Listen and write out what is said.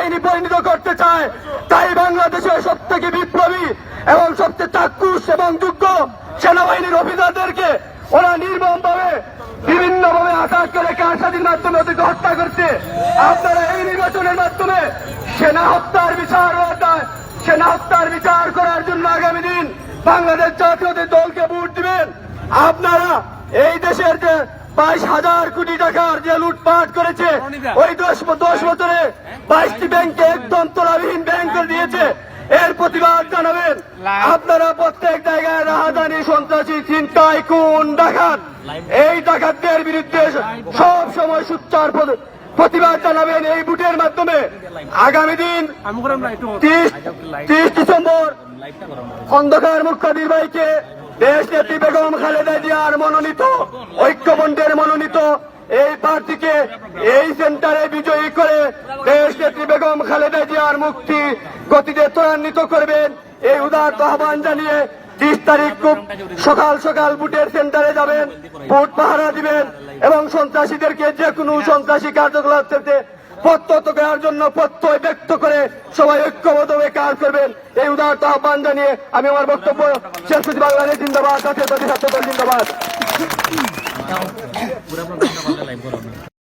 সেনাবাহিনী পরিণত করতে চায়। তাই বাংলাদেশের সবথেকে বিপ্লবী এবং সবচেয়ে চাক্ষুষ এবং যোগ্য সেনাবাহিনীর অফিসারদেরকে ওরা নির্মমভাবে বিভিন্নভাবে আঘাত করে কারসাজির মাধ্যমে ওদেরকে হত্যা করছে। আপনারা এই নির্বাচনের মাধ্যমে সেনা হত্যার বিচার করার জন্য আগামী দিন বাংলাদেশ জাতীয়তাবাদী দলকে ভোট দিবেন। আপনারা এই দেশের যে 22,000 কোটি টাকার যে লুটপাট করেছে, ওই 10 বছরে 22টি ব্যাংকে একদম তলাবিহীন ব্যাংক করে দিয়েছে, এর প্রতিবাদ জানাবেন। আপনারা প্রত্যেক জায়গায় রাহাজানি, সন্ত্রাসী, ছিনতাই, খুন, ডাকাত, এই ডাকাতদের বিরুদ্ধে সব সময় সোচ্চার প্রতিবাদ জানাবেন এই ভোটের মাধ্যমে। আগামী দিন 30 ডিসেম্বর খন্দকার মুখ্য নির্বাহীকে দেশ নেত্রী বেগম খালেদা জিয়ার মনোনীত ঐক্যফ্রন্টের মনোনীত এই প্রার্থীকে এই সেন্টারে বিজয়ী করে দেশ নেত্রী বেগম খালেদা জিয়ার মুক্তি গতিতে ত্বরান্বিত করবেন, এই উদারত আহ্বান জানিয়ে 30 তারিখ খুব সকাল সকাল ভোটের সেন্টারে যাবেন, ভোট পাহারা দিবেন এবং সন্ত্রাসীদেরকে যে কোনো সন্ত্রাসী কার্যকলাপ থেকে প্রত্যত করার জন্য প্রত্যয় ব্যক্ত করে সবাই ঐক্যবদ্ধভাবে কাজ করবেন, এই উদারত আহ্বান জানিয়ে আমি আমার বক্তব্য শেষ করছি। বাংলাদেশ জিন্দাবাদ, জাতীয় ছাত্র দল জিন্দাবাদ।